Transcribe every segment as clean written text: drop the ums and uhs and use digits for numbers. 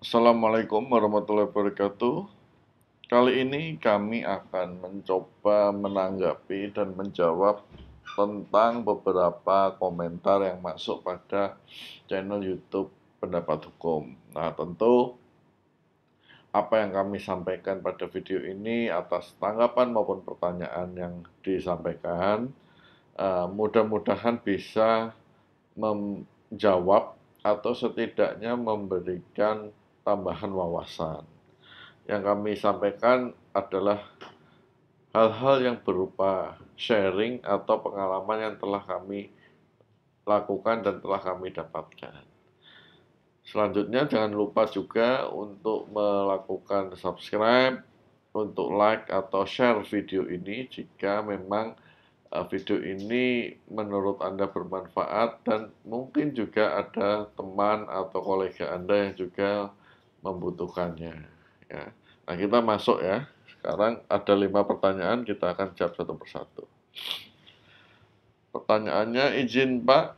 Assalamualaikum warahmatullahi wabarakatuh. Kali ini kami akan mencoba menanggapi dan menjawab tentang beberapa komentar yang masuk pada channel YouTube Pendapat Hukum. Nah, tentu apa yang kami sampaikan pada video ini atas tanggapan maupun pertanyaan yang disampaikan, mudah-mudahan bisa menjawab atau setidaknya memberikan tambahan wawasan. Yang kami sampaikan adalah hal-hal yang berupa sharing atau pengalaman yang telah kami lakukan dan telah kami dapatkan. Selanjutnya jangan lupa juga untuk melakukan subscribe, untuk like atau share video ini jika memang video ini menurut Anda bermanfaat dan mungkin juga ada teman atau kolega Anda yang juga membutuhkannya. Ya. Nah, kita masuk ya. Sekarang ada 5 pertanyaan, kita akan jawab satu persatu. Pertanyaannya, izin Pak,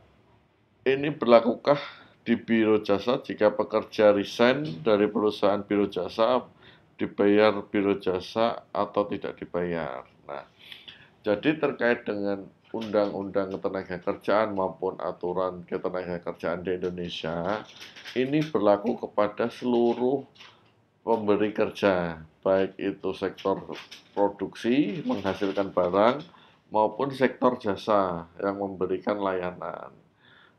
ini berlakukah di biro jasa jika pekerja resign dari perusahaan biro jasa dibayar biro jasa atau tidak dibayar? Nah, jadi terkait dengan Undang-Undang Ketenagakerjaan maupun aturan ketenagakerjaan di Indonesia, ini berlaku kepada seluruh pemberi kerja, baik itu sektor produksi menghasilkan barang maupun sektor jasa yang memberikan layanan.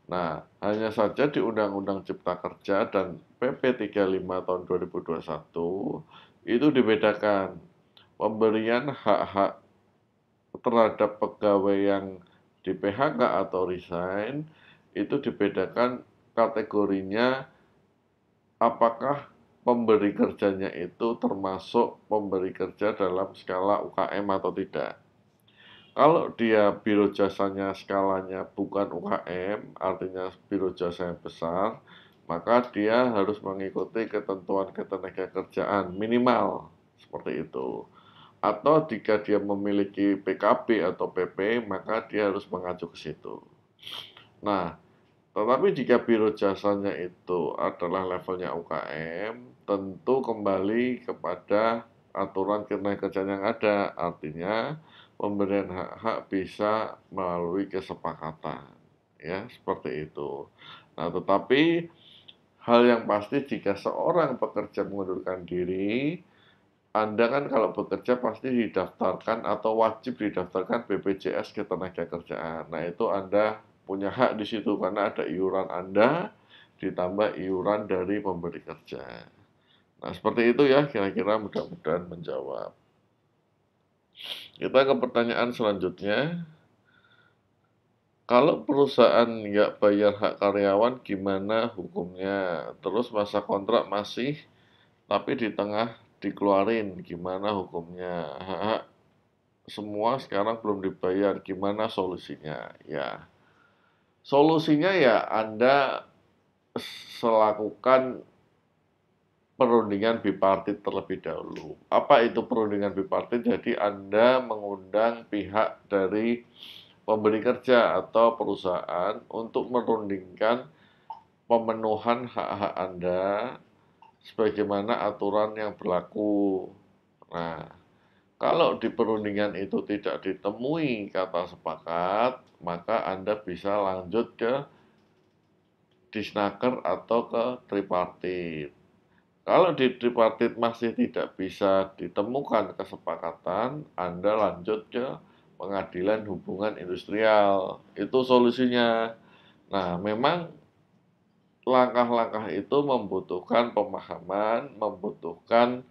Nah, hanya saja di Undang-Undang Cipta Kerja dan PP 35 tahun 2021 itu dibedakan pemberian hak-hak terhadap pegawai yang di PHK atau resign itu dibedakan kategorinya apakah pemberi kerjanya itu termasuk pemberi kerja dalam skala UKM atau tidak. Kalau dia biro jasanya skalanya bukan UKM, artinya biro jasa yang besar, maka dia harus mengikuti ketentuan ketenagakerjaan minimal seperti itu. Atau jika dia memiliki PKB atau PP, maka dia harus mengacu ke situ. Nah, tetapi jika biro jasanya itu adalah levelnya UKM, tentu kembali kepada aturan ketenagakerjaan yang ada. Artinya, pemberian hak-hak bisa melalui kesepakatan. Ya, seperti itu. Nah, tetapi hal yang pasti jika seorang pekerja mengundurkan diri, Anda kan kalau bekerja pasti didaftarkan atau wajib didaftarkan BPJS Ketenagakerjaan. Nah, itu Anda punya hak di situ karena ada iuran Anda ditambah iuran dari pemberi kerja. Nah, seperti itu ya, kira-kira mudah-mudahan menjawab. Kita ke pertanyaan selanjutnya. Kalau perusahaan nggak bayar hak karyawan, gimana hukumnya? Terus masa kontrak masih, tapi di tengah dikeluarin, gimana hukumnya? Hak semua sekarang belum dibayar, gimana solusinya? Ya, solusinya ya Anda selakukan perundingan bipartit terlebih dahulu. Apa itu perundingan bipartit? Jadi Anda mengundang pihak dari pemberi kerja atau perusahaan untuk merundingkan pemenuhan hak-hak Anda sebagaimana aturan yang berlaku. Nah, kalau di perundingan itu tidak ditemui kata sepakat, maka Anda bisa lanjut ke disnaker atau ke tripartit. Kalau di tripartit masih tidak bisa ditemukan kesepakatan, Anda lanjut ke pengadilan hubungan industrial. Itu solusinya. Nah, memang langkah-langkah itu membutuhkan pemahaman, membutuhkan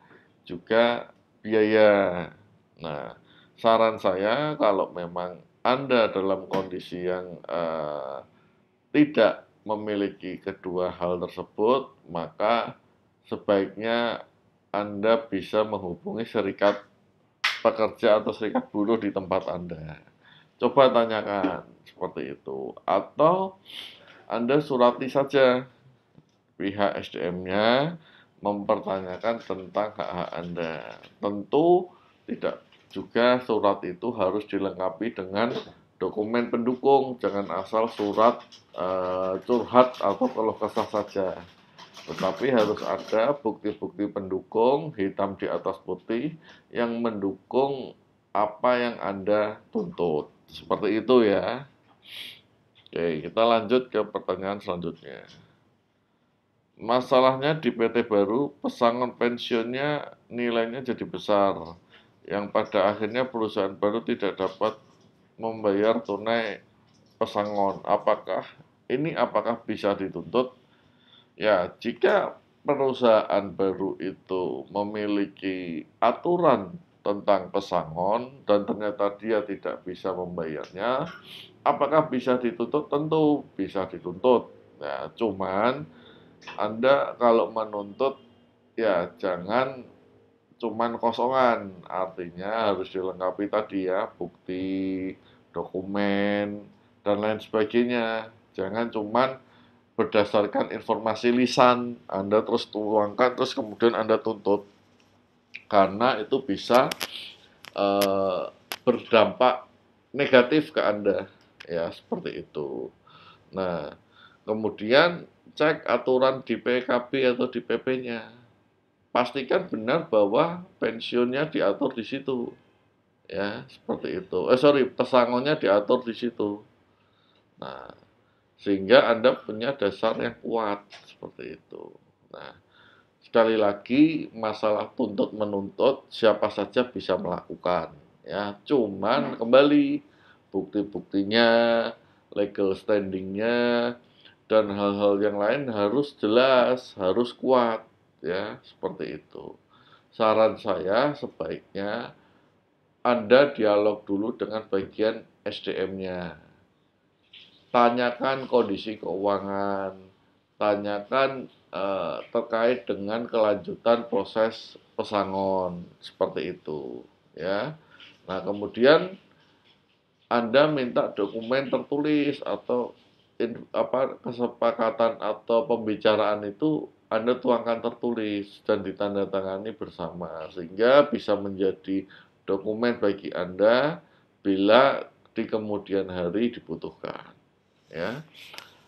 juga biaya. Nah, saran saya kalau memang Anda dalam kondisi yang tidak memiliki kedua hal tersebut, maka sebaiknya Anda bisa menghubungi serikat pekerja atau serikat buruh di tempat Anda. Coba tanyakan seperti itu. Atau Anda surati saja pihak SDM-nya mempertanyakan tentang hak-hak Anda. Tentu tidak juga surat itu harus dilengkapi dengan dokumen pendukung, jangan asal surat curhat atau keluh kesah saja. Tetapi harus ada bukti-bukti pendukung hitam di atas putih yang mendukung apa yang Anda tuntut. Seperti itu ya. Oke, kita lanjut ke pertanyaan selanjutnya. Masalahnya di PT baru, pesangon pensiunnya nilainya jadi besar, yang pada akhirnya perusahaan baru tidak dapat membayar tunai pesangon. Apakah bisa dituntut? Ya, jika perusahaan baru itu memiliki aturan tentang pesangon dan ternyata dia tidak bisa membayarnya, apakah bisa dituntut? Tentu bisa dituntut. Ya, cuman Anda kalau menuntut ya jangan cuman kosongan, artinya harus dilengkapi tadi ya, bukti, dokumen, dan lain sebagainya. Jangan cuman berdasarkan informasi lisan Anda terus tuangkan terus kemudian Anda tuntut, karena itu bisa eh, berdampak negatif ke Anda ya, seperti itu. Nah, kemudian cek aturan di PKB atau di PP-nya. Pastikan benar bahwa pensiunnya diatur di situ ya, seperti itu. Pesangonnya diatur di situ. Nah, sehingga Anda punya dasar yang kuat seperti itu. Nah, sekali lagi masalah tuntut menuntut siapa saja bisa melakukan ya. Cuman kembali bukti-buktinya, legal standingnya, dan hal-hal yang lain harus jelas, harus kuat ya, seperti itu. Saran saya sebaiknya Anda dialog dulu dengan bagian SDM-nya. Tanyakan kondisi keuangan, tanyakan terkait dengan kelanjutan proses pesangon seperti itu ya. Nah, kemudian Anda minta dokumen tertulis atau kesepakatan atau pembicaraan itu Anda tuangkan tertulis dan ditandatangani bersama sehingga bisa menjadi dokumen bagi Anda bila di kemudian hari dibutuhkan ya.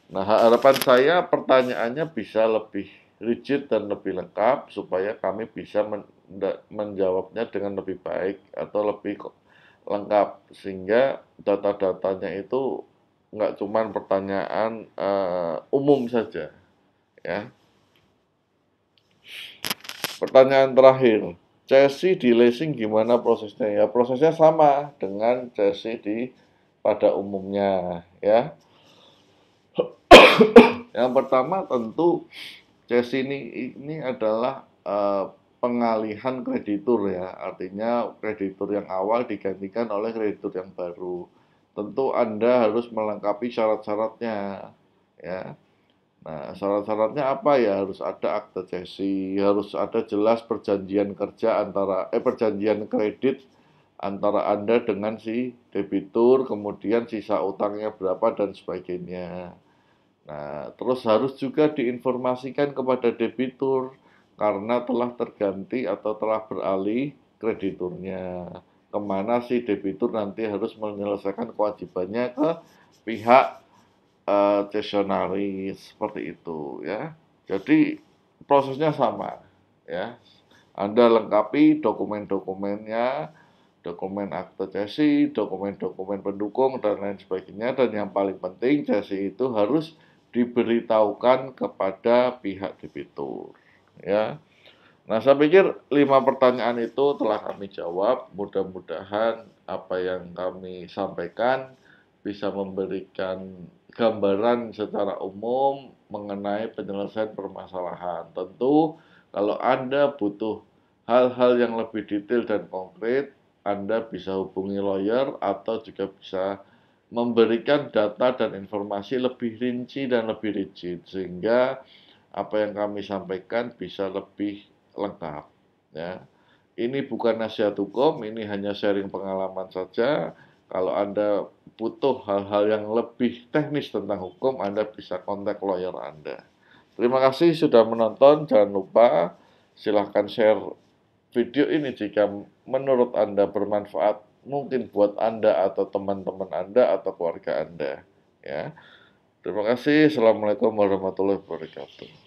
Nah, harapan saya pertanyaannya bisa lebih rigid dan lebih lengkap supaya kami bisa menjawabnya dengan lebih baik atau lebih lengkap sehingga data-datanya itu nggak cuma pertanyaan umum saja ya. Pertanyaan terakhir, Chelsea di leasing gimana prosesnya ya? Prosesnya sama dengan Chelsea pada umumnya ya. Yang pertama tentu Chelsea ini adalah pengalihan kreditur ya, artinya kreditur yang awal digantikan oleh kreditur yang baru. Tentu Anda harus melengkapi syarat-syaratnya ya. Nah, syarat-syaratnya apa ya? Harus ada akte cesi, harus ada jelas perjanjian kerja perjanjian kredit antara Anda dengan si debitur, kemudian sisa utangnya berapa dan sebagainya. Nah, terus harus juga diinformasikan kepada debitur karena telah terganti atau telah beralih krediturnya. Kemana si debitur nanti harus menyelesaikan kewajibannya ke pihak cesionaris seperti itu ya. Jadi prosesnya sama ya. Anda lengkapi dokumen-dokumennya, dokumen akte cesi, dokumen-dokumen pendukung dan lain sebagainya, dan yang paling penting cesi itu harus diberitahukan kepada pihak debitur ya. Nah, saya pikir 5 pertanyaan itu telah kami jawab. Mudah-mudahan apa yang kami sampaikan bisa memberikan gambaran secara umum mengenai penyelesaian permasalahan. Tentu kalau Anda butuh hal-hal yang lebih detail dan konkret, Anda bisa hubungi lawyer atau juga bisa memberikan data dan informasi lebih rinci dan lebih rigid sehingga apa yang kami sampaikan bisa lebih lengkap ya. Ini bukan nasihat hukum, ini hanya sharing pengalaman saja. Kalau Anda butuh hal-hal yang lebih teknis tentang hukum, Anda bisa kontak lawyer Anda. Terima kasih sudah menonton. Jangan lupa silahkan share video ini jika menurut Anda bermanfaat, mungkin buat Anda atau teman-teman Anda atau keluarga Anda. Ya. Terima kasih. Assalamualaikum warahmatullahi wabarakatuh.